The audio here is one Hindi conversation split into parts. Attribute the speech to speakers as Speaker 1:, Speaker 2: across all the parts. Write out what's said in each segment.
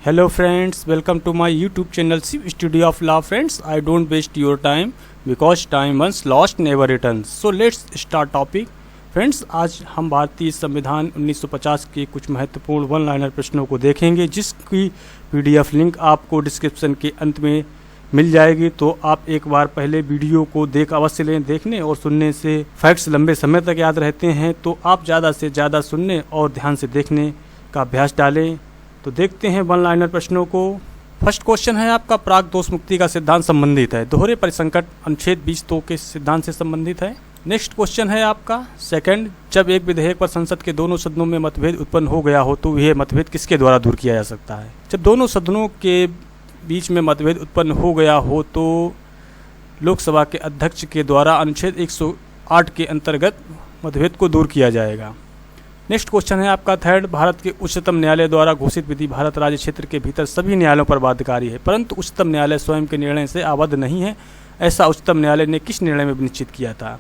Speaker 1: Hello friends, welcome to my YouTube channel Studio of Law. Friends, I don't waste your time because time once lost never returns. So let's start topic. Friends, आज हम भारतीय संविधान 1950 के कुछ महत्वपूर्ण वन लाइनर प्रश्नों को देखेंगे, जिसकी PDF लिंक आपको डिस्क्रिप्शन के अंत में मिल जाएगी। तो आप एक बार पहले वीडियो को देख अवश्य लें। देखने और सुनने से फैक्ट्स लंबे समय तक याद रहते हैं, तो आप ज़्यादा से ज़्यादा सुनने और ध्यान से देखने का अभ्यास डालें। तो देखते हैं वन लाइनर प्रश्नों को। फर्स्ट क्वेश्चन है आपका, प्राक दोष मुक्ति का सिद्धांत संबंधित है दोहरे परिसंकट अनुच्छेद 20(2) के सिद्धांत से संबंधित है। नेक्स्ट क्वेश्चन है आपका सेकंड, जब एक विधेयक पर संसद के दोनों सदनों में मतभेद उत्पन्न हो गया हो तो यह मतभेद किसके द्वारा दूर किया जा सकता है। जब दोनों सदनों के बीच में मतभेद उत्पन्न हो गया हो तो लोकसभा के अध्यक्ष के द्वारा अनुच्छेद 108 के अंतर्गत मतभेद को दूर किया जाएगा। नेक्स्ट क्वेश्चन है आपका थर्ड, भारत के उच्चतम न्यायालय द्वारा घोषित विधि भारत राज्य क्षेत्र के भीतर सभी न्यायालयों पर बाध्यकारी है, परंतु उच्चतम न्यायालय स्वयं के निर्णय से आबद्ध नहीं है। ऐसा उच्चतम न्यायालय ने किस निर्णय में निश्चित किया था।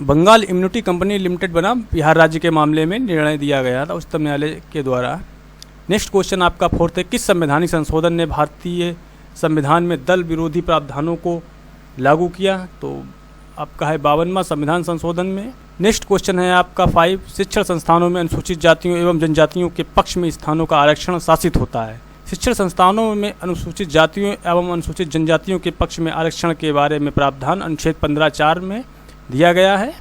Speaker 1: बंगाल इम्यूनिटी कंपनी लिमिटेड बनाम बिहार राज्य के मामले में निर्णय दिया गया था उच्चतम न्यायालय के द्वारा। नेक्स्ट क्वेश्चन आपका फोर्थ है, किस संवैधानिक संशोधन ने भारतीय संविधान में दल विरोधी प्रावधानों को लागू किया। तो आपका है 52वां संविधान संशोधन में। नेक्स्ट क्वेश्चन है आपका 5, शिक्षण संस्थानों में अनुसूचित जातियों एवं जनजातियों के पक्ष में स्थानों का आरक्षण शासित होता है। शिक्षण संस्थानों में अनुसूचित जातियों एवं अनुसूचित जनजातियों के पक्ष में आरक्षण के बारे में प्रावधान अनुच्छेद 15(4) में दिया गया है।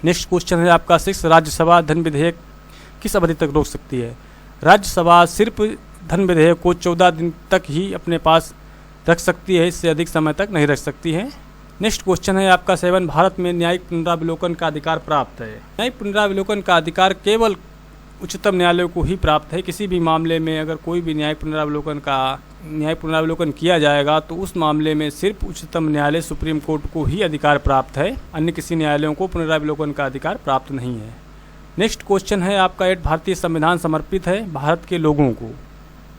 Speaker 1: नेक्स्ट क्वेश्चन है आपका 6, राज्यसभा धन विधेयक किस अवधि तक रोक सकती है। राज्यसभा सिर्फ धन विधेयक को 14 दिन तक ही अपने पास रख सकती है, इससे अधिक समय तक नहीं रख सकती है। नेक्स्ट क्वेश्चन है आपका 7, भारत में न्यायिक पुनरावलोकन का अधिकार प्राप्त है। न्यायिक पुनरावलोकन का अधिकार केवल उच्चतम न्यायालय को ही प्राप्त है। किसी भी मामले में अगर कोई भी न्यायिक पुनरावलोकन किया जाएगा तो उस मामले में सिर्फ उच्चतम न्यायालय सुप्रीम कोर्ट को ही अधिकार प्राप्त है, अन्य किसी न्यायालयों को पुनरावलोकन का अधिकार प्राप्त नहीं है। नेक्स्ट क्वेश्चन है आपका 8, भारतीय संविधान समर्पित है भारत के लोगों को।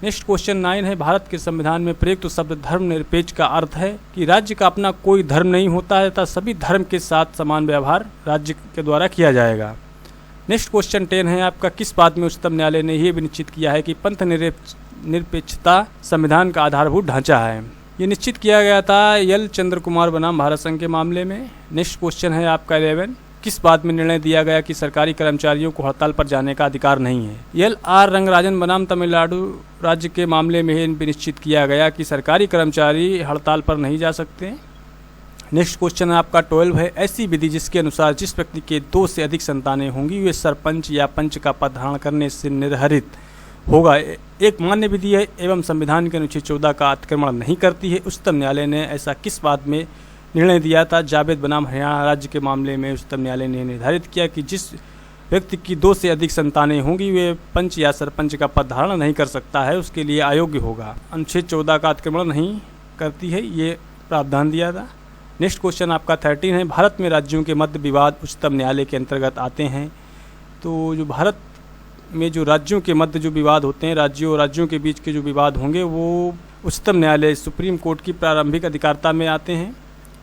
Speaker 1: नेक्स्ट क्वेश्चन 9 है, भारत के संविधान में प्रयुक्त शब्द धर्मनिरपेक्ष का अर्थ है कि राज्य का अपना कोई धर्म नहीं होता है तथा सभी धर्म के साथ समान व्यवहार राज्य के द्वारा किया जाएगा। नेक्स्ट क्वेश्चन 10 है आपका, किस बात में उच्चतम न्यायालय ने यह भी निश्चित किया है कि पंथ निरपेक्षता संविधान का आधारभूत ढांचा है। ये निश्चित किया गया था एल चंद्र कुमार बनाम भारत संघ के मामले में। नेक्स्ट क्वेश्चन है आपका 11, किस बात में निर्णय दिया गया कि सरकारी कर्मचारियों को हड़ताल पर जाने का अधिकार नहीं है। एल आर रंगराजन बनाम तमिलनाडु राज्य के मामले में भी निश्चित किया गया कि सरकारी कर्मचारी हड़ताल पर नहीं जा सकते। नेक्स्ट क्वेश्चन आपका 12 है, ऐसी विधि जिसके अनुसार जिस व्यक्ति के 2 से अधिक संतानें होंगी वे सरपंच या पंच का पद धारण करने से निर्हरित होगा, एक मान्य विधि है एवं संविधान के अनुच्छेद 14 का अतिक्रमण नहीं करती है। उच्चतम न्यायालय ने ऐसा किस बात में निर्णय दिया था। जावेद बनाम हरियाणा राज्य के मामले में उच्चतम न्यायालय ने निर्धारित किया कि जिस व्यक्ति की 2 से अधिक संतानें होंगी वे पंच या सरपंच का पद धारण नहीं कर सकता है, उसके लिए अयोग्य होगा। अनुच्छेद 14 का अतिक्रमण नहीं करती है, ये प्रावधान दिया था। नेक्स्ट क्वेश्चन आपका 13 है, भारत में राज्यों के मध्य विवाद उच्चतम न्यायालय के अंतर्गत आते हैं। तो जो भारत में जो राज्यों के मध्य जो विवाद होते हैं, राज्यों के बीच के जो विवाद होंगे वो उच्चतम न्यायालय सुप्रीम कोर्ट की प्रारंभिक अधिकारिता में आते हैं।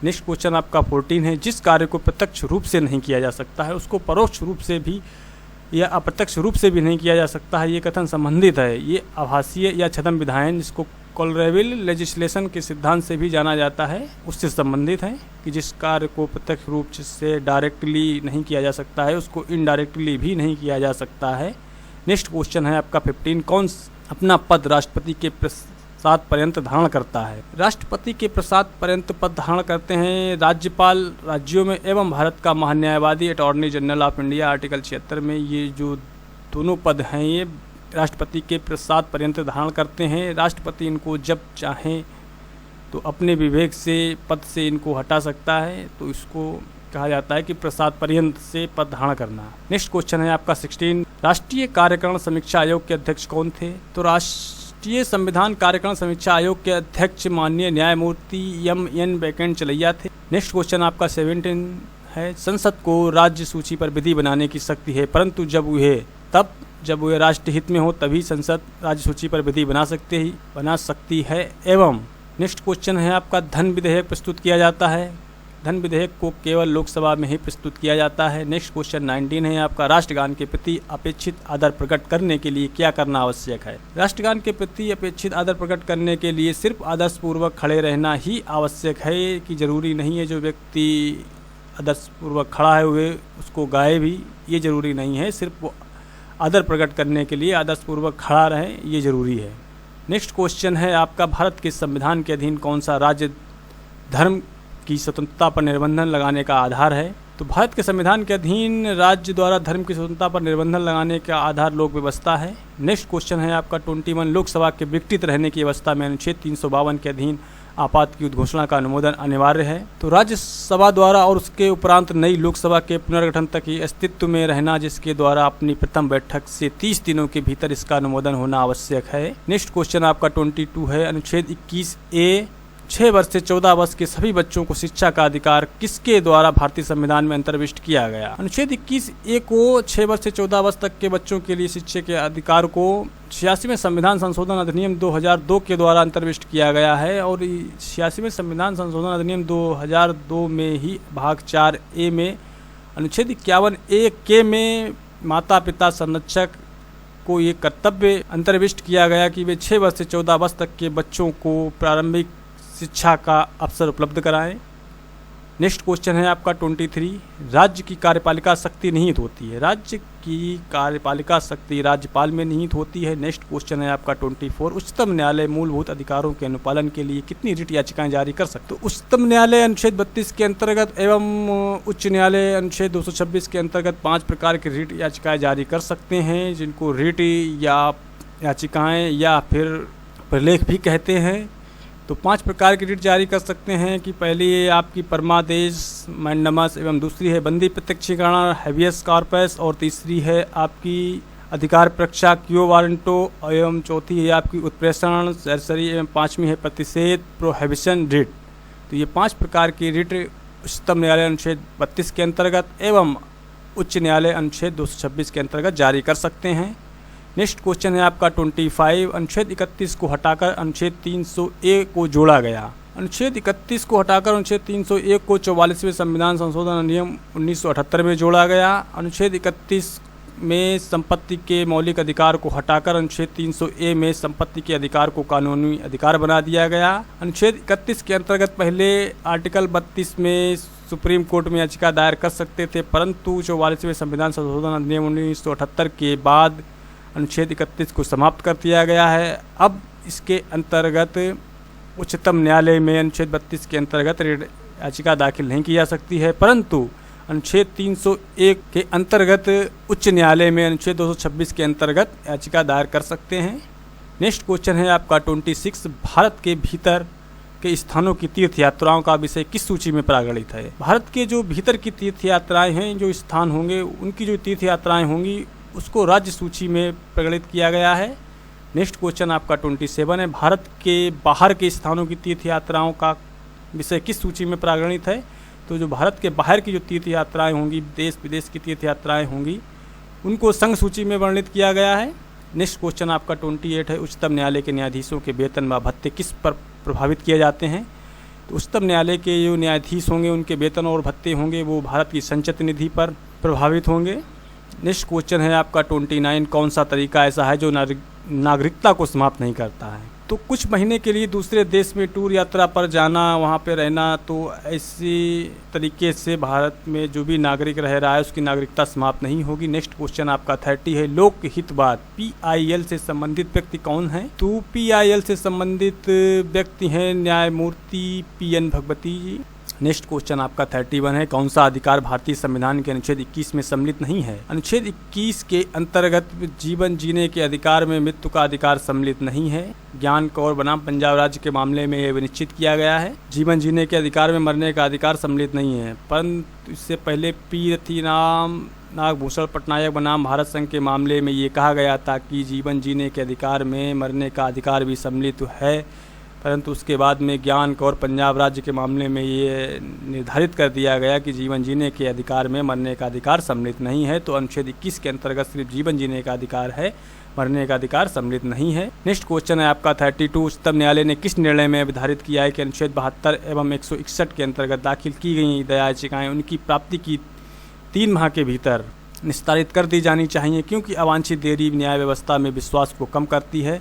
Speaker 1: नेक्स्ट क्वेश्चन आपका 14 है, जिस कार्य को प्रत्यक्ष रूप से नहीं किया जा सकता है उसको परोक्ष रूप से भी या अप्रत्यक्ष रूप से भी नहीं किया जा सकता है। ये कथन संबंधित है, ये आभासीय या छद्म विधायन जिसको कोलरेबल लेजिस्लेशन के सिद्धांत से भी जाना जाता है, उससे संबंधित है कि जिस कार्य को प्रत्यक्ष रूप से डायरेक्टली नहीं किया जा सकता है उसको इनडायरेक्टली भी नहीं किया जा सकता है। नेक्स्ट क्वेश्चन है आपका 15, कौन अपना पद राष्ट्रपति के प्रसाद पर्यंत धारण करता है। राष्ट्रपति के प्रसाद पर्यंत पद धारण करते हैं राज्यपाल राज्यों में एवं भारत का महान्यायवादी attorney general of India. Article 76 में ये जो दोनों पद हैं ये राष्ट्रपति के प्रसाद पर्यंत धारण करते हैं। राष्ट्रपति इनको जब चाहें तो अपने विवेक से पद से इनको हटा सकता है, तो इसको कहा जाता है कि प्रसाद पर्यंत से पद धारण करना। नेक्स्ट क्वेश्चन है आपका 16, राष्ट्रीय कार्यकारिणी समीक्षा आयोग के अध्यक्ष कौन थे। तो राष्ट्रीय संविधान कार्यकारिणी समीक्षा आयोग के अध्यक्ष माननीय न्यायमूर्ति M.N. वेंकटचलैया थे। नेक्स्ट क्वेश्चन आपका 17 है, संसद को राज्य सूची पर विधि बनाने की शक्ति है, परंतु जब वह राष्ट्र हित में हो तभी संसद राज्य सूची पर विधि बना सकती है। एवं नेक्स्ट क्वेश्चन है आपका, धन विधेयक प्रस्तुत किया जाता है धन विधेयक को केवल लोकसभा में ही प्रस्तुत किया जाता है। नेक्स्ट क्वेश्चन 19 है आपका, राष्ट्रगान के प्रति अपेक्षित आदर प्रकट करने के लिए क्या करना आवश्यक है। राष्ट्रगान के प्रति अपेक्षित आदर प्रकट करने के लिए सिर्फ आदर्शपूर्वक खड़े रहना ही आवश्यक है कि जरूरी नहीं है जो व्यक्ति आदर्शपूर्वक खड़ा है हुए उसको गाए भी, ये जरूरी नहीं है। सिर्फ आदर प्रकट करने के लिए आदर्शपूर्वक खड़ा रहे ये जरूरी है। नेक्स्ट क्वेश्चन है आपका, भारत के संविधान के अधीन कौन सा राज्य धर्म की स्वतंत्रता पर निर्बंधन लगाने का आधार है। तो भारत के संविधान के अधीन राज्य द्वारा धर्म की स्वतंत्रता पर निर्बंधन लगाने का आधार लोक व्यवस्था है। नेक्स्ट क्वेश्चन है आपका 21, लोकसभा के विघटित रहने की अवस्था में अनुच्छेद 352 के अधीन आपात की उद्घोषणा का अनुमोदन अनिवार्य है। तो राज्यसभा द्वारा और उसके उपरांत नई लोकसभा के पुनर्गठन तक ही अस्तित्व में रहना, जिसके द्वारा अपनी प्रथम बैठक से 30 दिनों के भीतर इसका अनुमोदन होना आवश्यक है। नेक्स्ट क्वेश्चन आपका 22 है, अनुच्छेद 21A 6 वर्ष से 14 वर्ष के सभी बच्चों को शिक्षा का अधिकार किसके द्वारा भारतीय संविधान में अंतर्विष्ट किया गया। अनुच्छेद 21A को 6 वर्ष से 14 वर्ष तक के बच्चों के लिए शिक्षा के अधिकार को 86वें संविधान संशोधन अधिनियम 2002 के द्वारा अंतर्विष्ट किया गया है। और 86वें संविधान संशोधन अधिनियम 2002 में ही भाग 4A में अनुच्छेद 51A के में माता पिता संरक्षक को ये कर्तव्य अंतर्विष्ट किया गया कि वे 6 वर्ष से 14 वर्ष तक के बच्चों को प्रारंभिक शिक्षा का अवसर उपलब्ध कराएं। नेक्स्ट क्वेश्चन है आपका 23, राज्य की कार्यपालिका शक्ति निहित होती है। राज्य की कार्यपालिका शक्ति राज्यपाल में निहित होती है। नेक्स्ट क्वेश्चन है आपका 24, उच्चतम न्यायालय मूलभूत अधिकारों के अनुपालन के लिए कितनी रिट याचिकाएं जारी कर सकते। तो उच्चतम न्यायालय अनुच्छेद 32 के अंतर्गत एवं उच्च न्यायालय अनुच्छेद 226 के अंतर्गत 5 प्रकार की रिट याचिकाएं जारी कर सकते हैं, जिनको रिट या याचिकाएं या फिर प्रलेख भी कहते हैं। तो 5 प्रकार की रिट जारी कर सकते हैं कि पहली है आपकी परमादेश मैंडमस एवं दूसरी है बंदी प्रत्यक्षीकरण हैबियस कॉर्पस और तीसरी है आपकी अधिकार परीक्षा क्यो वारंटो एवं चौथी है आपकी उत्प्रेषण सरसरी एवं 5वीं है प्रतिषेध प्रोहिबिशन रिट। तो ये 5 प्रकार की रिट उच्चतम न्यायालय अनुच्छेद 32 के अंतर्गत एवं उच्च न्यायालय अनुच्छेद 226 के अंतर्गत जारी कर सकते हैं। नेक्स्ट क्वेश्चन है आपका 25, अनुच्छेद 31 को हटाकर अनुच्छेद 301 को जोड़ा गया। अनुच्छेद 31 को हटाकर अनुच्छेद 301 को 44वें संविधान संशोधन अधिनियम 1978 में जोड़ा गया। अनुच्छेद 31 में संपत्ति के मौलिक अधिकार को हटाकर अनुच्छेद 300A में संपत्ति के अधिकार को कानूनी अधिकार बना दिया गया। अनुच्छेद 31 के अंतर्गत पहले आर्टिकल 32 में सुप्रीम कोर्ट में याचिका दायर कर सकते थे, परंतु 44वें संविधान संशोधन अधिनियम 1978 के बाद अनुच्छेद 31 को समाप्त कर दिया गया है। अब इसके अंतर्गत उच्चतम न्यायालय में अनुच्छेद 32 के अंतर्गत याचिका दाखिल नहीं की जा सकती है, परंतु अनुच्छेद 301 के अंतर्गत उच्च न्यायालय में अनुच्छेद 226 के अंतर्गत याचिका दायर कर सकते हैं। नेक्स्ट क्वेश्चन है आपका 26, भारत के भीतर के स्थानों की तीर्थ यात्राओं का विषय किस सूची में प्रागणित है। भारत के जो भीतर की तीर्थ यात्राएं हैं, जो स्थान होंगे, उनकी जो तीर्थ यात्राएं होंगी उसको राज्य सूची में प्रगणित किया गया है। नेक्स्ट क्वेश्चन आपका 27 है, भारत के बाहर के स्थानों की तीर्थ यात्राओं का विषय किस सूची में प्रागणित है। तो जो भारत के बाहर की जो तीर्थ यात्राएं होंगी, देश विदेश की तीर्थ यात्राएं होंगी, उनको संघ सूची में वर्णित किया गया है। नेक्स्ट क्वेश्चन आपका 28 है, उच्चतम न्यायालय के न्यायाधीशों के वेतन व भत्ते किस पर प्रभावित किए जाते हैं। तो उच्चतम न्यायालय के जो न्यायाधीश होंगे उनके वेतन और भत्ते होंगे वो भारत की संचित निधि पर प्रभावित होंगे। नेक्स्ट क्वेश्चन है आपका 29, कौन सा तरीका ऐसा है जो नागरिकता को समाप्त नहीं करता है। तो कुछ महीने के लिए दूसरे देश में टूर यात्रा पर जाना, वहाँ पे रहना, तो ऐसी तरीके से भारत में जो भी नागरिक रह रहा है उसकी नागरिकता समाप्त नहीं होगी। नेक्स्ट क्वेश्चन आपका 30 है, लोक हितवाद PIL से संबंधित व्यक्ति कौन है। तो PIL से संबंधित व्यक्ति हैं न्यायमूर्ति PN भगवती जी। नेक्स्ट क्वेश्चन आपका 31 है, कौन सा अधिकार भारतीय संविधान के अनुच्छेद 21 में सम्मिलित नहीं है। अनुच्छेद 21 के अंतर्गत जीवन जीने के अधिकार में मृत्यु का अधिकार सम्मिलित नहीं है। ज्ञान कौर बनाम पंजाब राज्य के मामले में यह निश्चित किया गया है, जीवन जीने के अधिकार में मरने का अधिकार सम्मिलित नहीं है। परंतु इससे पहले P रतिराम नागभूषण पटनायक बनाम भारत संघ के मामले में ये कहा गया था कि जीवन जीने के अधिकार में मरने का अधिकार भी सम्मिलित है। परंतु उसके बाद में ज्ञान कौर पंजाब राज्य के मामले में ये निर्धारित कर दिया गया कि जीवन जीने के अधिकार में मरने का अधिकार सम्मिलित नहीं है। तो अनुच्छेद 21 के अंतर्गत सिर्फ जीवन जीने का अधिकार है, मरने का अधिकार सम्मिलित नहीं है। नेक्स्ट क्वेश्चन है आपका 32। उच्चतम न्यायालय ने किस निर्णय में निर्धारित किया है कि अनुच्छेद 72 एवं 161 के अंतर्गत दाखिल की गई दया याचिकाएं उनकी प्राप्ति की 3 माह के भीतर निस्तारित कर दी जानी चाहिए, क्योंकि अवांछित देरी न्याय व्यवस्था में विश्वास को कम करती है।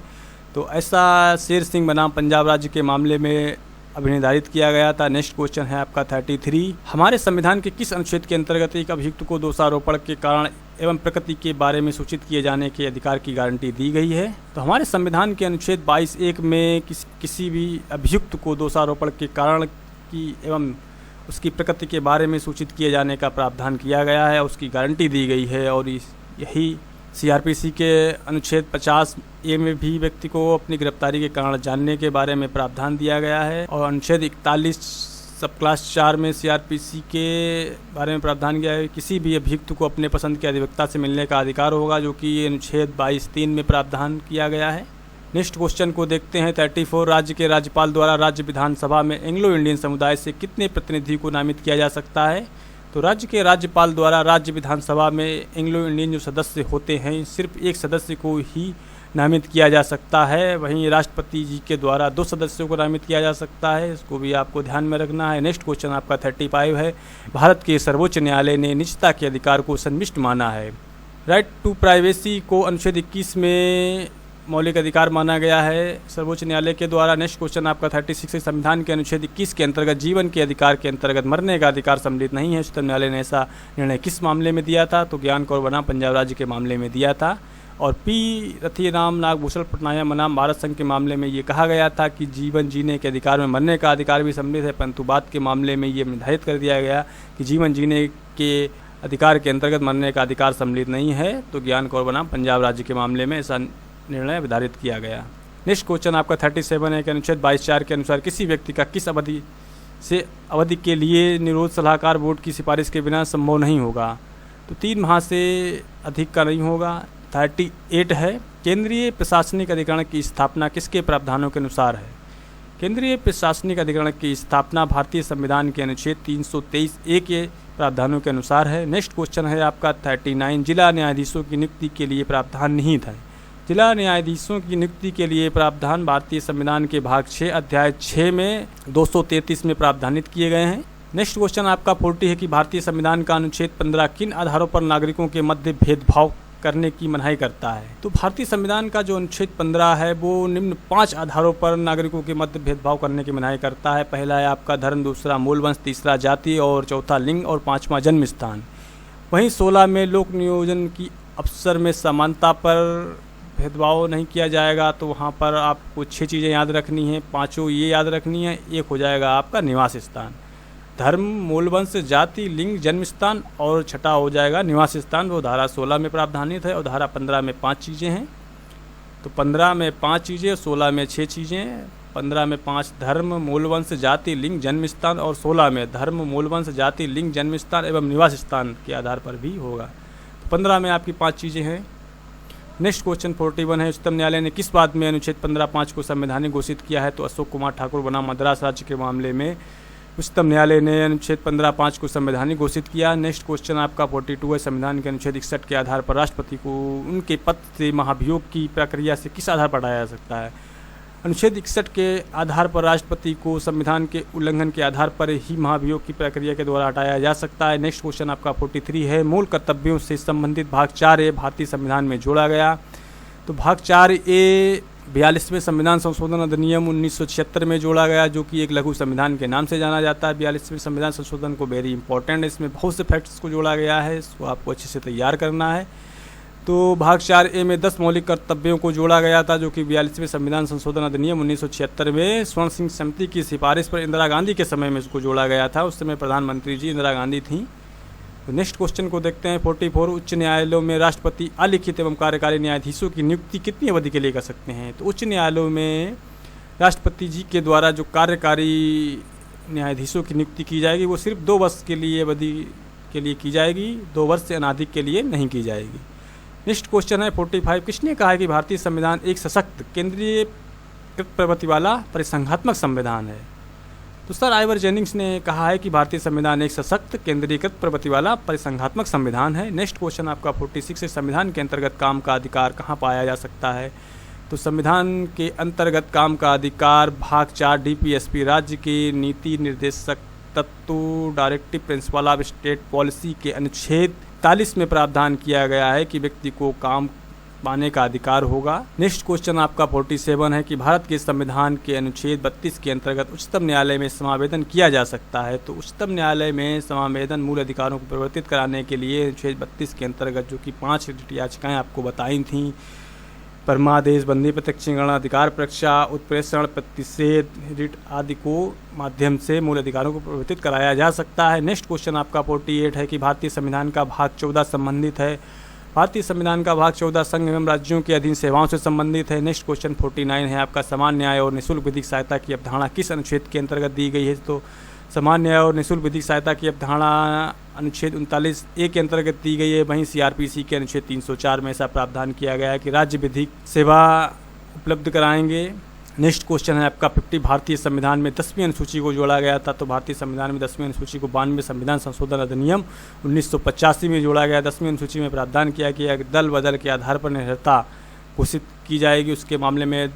Speaker 1: तो ऐसा शेर सिंह बनाम पंजाब राज्य के मामले में अभिनिर्धारित किया गया था। नेक्स्ट क्वेश्चन है आपका 33। हमारे संविधान के किस अनुच्छेद के अंतर्गत एक अभियुक्त को दोषारोपण के कारण एवं प्रकृति के बारे में सूचित किए जाने के अधिकार की गारंटी दी गई है? तो हमारे संविधान के अनुच्छेद 22(1) में किसी भी अभियुक्त को दोषारोपण के कारण की एवं उसकी प्रकृति के बारे में सूचित किए जाने का प्रावधान किया गया है, उसकी गारंटी दी गई है। और यही CRPC के अनुच्छेद 50(a) में भी व्यक्ति को अपनी गिरफ्तारी के कारण जानने के बारे में प्रावधान दिया गया है। और अनुच्छेद 41 सब क्लास 4 में CRPC के बारे में प्रावधान किया है, किसी भी अभियुक्त को अपने पसंद के अधिवक्ता से मिलने का अधिकार होगा, जो कि अनुच्छेद 22(3) में प्रावधान किया गया है। नेक्स्ट क्वेश्चन को देखते हैं 34। राज्य के राज्यपाल द्वारा राज्य विधानसभा में एंग्लो इंडियन समुदाय से कितने प्रतिनिधि को नामित किया जा सकता है? तो राज्य के राज्यपाल द्वारा राज्य विधानसभा में एंग्लो इंडियन जो सदस्य होते हैं, सिर्फ एक सदस्य को ही नामित किया जा सकता है। वहीं राष्ट्रपति जी के द्वारा 2 सदस्यों को नामित किया जा सकता है, इसको भी आपको ध्यान में रखना है। नेक्स्ट क्वेश्चन आपका 35 है। भारत के सर्वोच्च न्यायालय ने निजता के अधिकार को संविष्ट माना है। राइट टू प्राइवेसी को अनुच्छेद 21 में मौलिक अधिकार माना गया है सर्वोच्च न्यायालय के द्वारा। नेक्स्ट क्वेश्चन आपका 36 है। संविधान के अनुच्छेद 21 के अंतर्गत जीवन के अधिकार के अंतर्गत मरने का अधिकार सम्मिलित नहीं है। उच्चतम न्यायालय ने ऐसा निर्णय किस मामले में दिया था? तो ज्ञान कौर बनाम पंजाब राज्य के मामले में दिया था। और P रथिराम नागभूषण पटनायक बनाम भारत संघ के मामले में ये कहा गया था कि जीवन जीने के अधिकार में मरने का अधिकार भी सम्मिलित है, परंतु बाद के मामले में ये निर्धारित कर दिया गया कि जीवन जीने के अधिकार के अंतर्गत मरने का अधिकार सम्मिलित नहीं है। तो ज्ञान कौर बनाम पंजाब राज्य के मामले में ऐसा निर्णय निर्धारित किया गया। नेक्स्ट क्वेश्चन आपका 37 है कि अनुच्छेद 22(4) के अनुसार किसी व्यक्ति का किस अवधि के लिए निरोध सलाहकार बोर्ड की सिफारिश के बिना संभव नहीं होगा? तो 3 माह से अधिक का नहीं होगा। 38 है। केंद्रीय प्रशासनिक अधिकरण की स्थापना किसके प्रावधानों के अनुसार है? केंद्रीय प्रशासनिक अधिकरण की स्थापना भारतीय संविधान के अनुच्छेद 323(a) के प्रावधानों के अनुसार है। नेक्स्ट क्वेश्चन है आपका 39। जिला न्यायाधीशों की नियुक्ति के लिए प्रावधान निहित है। जिला न्यायाधीशों की नियुक्ति के लिए प्रावधान भारतीय संविधान के भाग 6 अध्याय 6 में 233 में प्रावधानित किए गए हैं। नेक्स्ट क्वेश्चन आपका 40 है कि भारतीय संविधान का अनुच्छेद 15 किन आधारों पर नागरिकों के मध्य भेदभाव करने की मनाही करता है? तो भारतीय संविधान का जो अनुच्छेद 15 है वो निम्न 5 आधारों पर नागरिकों के मध्य भेदभाव करने की मनाही करता है। पहला है आपका धर्म, दूसरा मूल वंश, तीसरा जाति और चौथा लिंग और 5वां जन्म स्थान। वहीं 16 में लोक नियोजन की अवसर में समानता पर भेदभाव नहीं किया जाएगा। तो वहाँ पर आपको 6 चीज़ें याद रखनी है, 5 ये याद रखनी है। एक हो जाएगा आपका निवास स्थान, धर्म, मूल वंश, जाति, लिंग, जन्म स्थान और छठा हो जाएगा निवास स्थान। वो धारा 16 में प्रावधानित है और धारा 15 में 5 चीज़ें हैं। तो 15 में 5 चीज़ें, 16 में 6 चीज़ें। 15 में 5 धर्म, मूल वंश, जाति, लिंग, जन्म स्थान और 16 में धर्म, मूल वंश, जाति, लिंग, जन्म स्थान एवं निवास स्थान के आधार पर भी होगा। तो 15 में आपकी 5 चीज़ें हैं। नेक्स्ट क्वेश्चन 41 है। उच्चतम न्यायालय ने किस बात में अनुच्छेद 15(5) को संवैधानिक घोषित किया है? तो अशोक कुमार ठाकुर बनाम मद्रास राज्य के मामले में उच्चतम न्यायालय ने अनुच्छेद 15(5) को संवैधानिक घोषित किया। नेक्स्ट क्वेश्चन आपका 42 है। संविधान के अनुच्छेद 61 के आधार पर राष्ट्रपति को उनके पद से महाभियोग की प्रक्रिया से किस आधार पर हटाया जा सकता है? अनुच्छेद 61 के आधार पर राष्ट्रपति को संविधान के उल्लंघन के आधार पर ही महाभियोग की प्रक्रिया के द्वारा हटाया जा सकता है। नेक्स्ट क्वेश्चन आपका 43 है। मूल कर्तव्यों से संबंधित भाग 4(a) भारतीय संविधान में जोड़ा गया। तो भाग 4(a) 42वें संविधान संशोधन अधिनियम 1976 में जोड़ा गया, जो कि एक लघु संविधान के नाम से जाना जाता है। 42वें संविधान संशोधन को वेरी इंपॉर्टेंट है, इसमें बहुत से फैक्ट्स को जोड़ा गया है, इसको आपको अच्छे से तैयार करना है। तो भाग 4(a) में 10 मौलिक कर्तव्यों को जोड़ा गया था, जो कि 42वें संविधान संशोधन अधिनियम 1976 में स्वर्ण सिंह समिति की सिफारिश पर इंदिरा गांधी के समय में इसको जोड़ा गया था। उस समय प्रधानमंत्री जी इंदिरा गांधी थी। तो नेक्स्ट क्वेश्चन को देखते हैं 44। उच्च न्यायालयों में राष्ट्रपति अलिखित एवं कार्यकारी न्यायाधीशों की नियुक्ति कितनी अवधि के लिए कर सकते हैं? तो उच्च न्यायालयों में राष्ट्रपति जी के द्वारा जो कार्यकारी न्यायाधीशों की नियुक्ति की जाएगी वो सिर्फ 2 वर्ष के लिए अवधि के लिए की जाएगी, 2 वर्ष से अनाधिक के लिए नहीं की जाएगी। नेक्स्ट क्वेश्चन है 45। किसने कहा है कि भारतीय संविधान एक सशक्त केंद्रीय केंद्रीकृत प्रवृत्ति वाला परिसंघात्मक संविधान है। तो सर आइवर जेनिंग्स ने कहा है कि भारतीय संविधान एक सशक्त केंद्रीकृत प्रवृत्ति वाला परिसंघात्मक संविधान है। नेक्स्ट क्वेश्चन आपका 46 है, संविधान के अंतर्गत काम का अधिकार कहाँ पाया जा सकता है? तो संविधान के अंतर्गत काम का अधिकार भाग 4 डीपीएसपी राज्य के नीति निर्देशक तत्व directive principle of state policy के अनुच्छेद 41 में प्रावधान किया गया है कि व्यक्ति को काम पाने का अधिकार होगा। नेक्स्ट क्वेश्चन आपका 47 है कि भारत के संविधान के अनुच्छेद 32 के अंतर्गत उच्चतम न्यायालय में समावेदन किया जा सकता है। तो उच्चतम न्यायालय में समावेदन मूल अधिकारों को परिवर्तित कराने के लिए अनुच्छेद 32 के अंतर्गत जो कि 5 रिट याचिकाएँ आपको बताई थीं, परमादेश, बंदी, प्रत्यक्षीकरण, अधिकार परीक्षा, उत्प्रेषण, प्रतिषेध, रिट आदि को माध्यम से मूल अधिकारों को परिवर्तित कराया जा सकता है। नेक्स्ट क्वेश्चन आपका 48 है कि भारतीय संविधान का भाग 14 संबंधित है। भारतीय संविधान का भाग 14 संघ एवं राज्यों के अधीन सेवाओं से संबंधित है। नेक्स्ट क्वेश्चन 49 है आपका, समान न्याय और निःशुल्क विधिक सहायता की अवधारणा किस अनुच्छेद के अंतर्गत दी गई है? तो समान न्याय और निःशुल्क विधिक सहायता की अवधारणा अनुच्छेद 39A के अंतर्गत दी गई है। वहीं सीआरपीसी के अनुच्छेद 304 में ऐसा प्रावधान किया गया है कि राज्य विधिक सेवा उपलब्ध कराएंगे। नेक्स्ट क्वेश्चन है आपका 50, भारतीय संविधान में 10वीं अनुसूची को जोड़ा गया था। तो भारतीय संविधान में 10वीं अनुसूची को 92 संविधान संशोधन अधिनियम 1985 में जोड़ा गया। 10वीं अनुसूची में प्रावधान किया गया कि दल बदल के आधार पर निर्भरता घोषित की जाएगी, उसके मामले में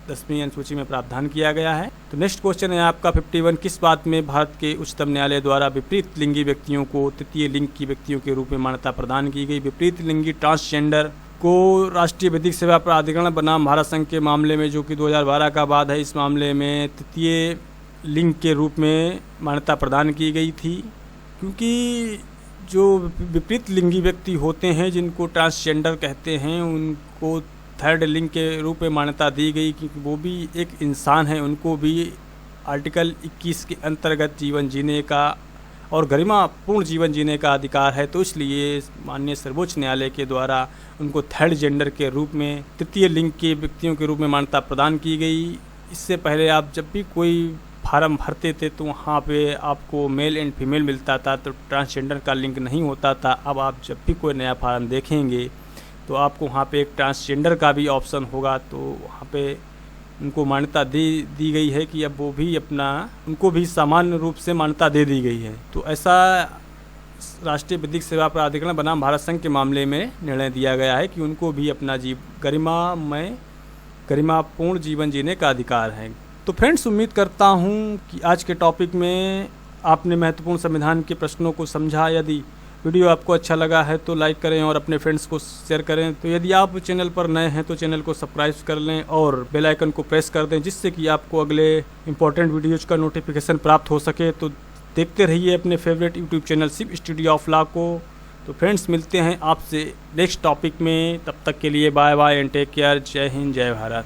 Speaker 1: 10वीं अनुसूची में प्रावधान किया गया है। तो नेक्स्ट क्वेश्चन है आपका 51, किस बात में भारत के उच्चतम न्यायालय द्वारा विपरीत लिंगी व्यक्तियों को तृतीय लिंग की व्यक्तियों के रूप में मान्यता प्रदान की गई? विपरीत लिंगी ट्रांसजेंडर को राष्ट्रीय विधिक सेवा प्राधिकरण बनाम भारत संघ के मामले में, जो कि 2012 का बाद है, इस मामले में तृतीय लिंग के रूप में मान्यता प्रदान की गई थी, क्योंकि जो विपरीत लिंगी व्यक्ति होते हैं जिनको ट्रांसजेंडर कहते हैं उनको थर्ड लिंग के रूप में मान्यता दी गई, क्योंकि वो भी एक इंसान है, उनको भी आर्टिकल 21 के अंतर्गत जीवन जीने का और गरिमापूर्ण जीवन जीने का अधिकार है। तो इसलिए माननीय सर्वोच्च न्यायालय के द्वारा उनको थर्ड जेंडर के रूप में, तृतीय लिंग के व्यक्तियों के रूप में मान्यता प्रदान की गई। इससे पहले आप जब भी कोई फार्म भरते थे तो वहाँ पे आपको मेल एंड फीमेल मिलता था, तो ट्रांसजेंडर का लिंक नहीं होता था। अब आप जब भी कोई नया फार्म देखेंगे तो आपको वहाँ पे एक ट्रांसजेंडर का भी ऑप्शन होगा। तो वहाँ पे उनको मान्यता दी गई है कि अब वो भी उनको भी सामान्य रूप से मान्यता दे दी गई है। तो ऐसा राष्ट्रीय विधिक सेवा प्राधिकरण बनाम भारत संघ के मामले में निर्णय दिया गया है कि उनको भी अपना गरिमापूर्ण जीवन जीने का अधिकार है। तो फ्रेंड्स, उम्मीद करता हूँ कि आज के टॉपिक में आपने महत्वपूर्ण संविधान के प्रश्नों को समझा। यदि वीडियो आपको अच्छा लगा है तो लाइक करें और अपने फ्रेंड्स को शेयर करें। तो यदि आप चैनल पर नए हैं तो चैनल को सब्सक्राइब कर लें और बेल आइकन को प्रेस कर दें, जिससे कि आपको अगले इंपॉर्टेंट वीडियोज़ का नोटिफिकेशन प्राप्त हो सके। तो देखते रहिए अपने favourite YouTube channel Shiv studio of law को। तो फ्रेंड्स, मिलते हैं आपसे नेक्स्ट टॉपिक में। तब तक के लिए bye bye and take care. जय हिंद, जय भारत।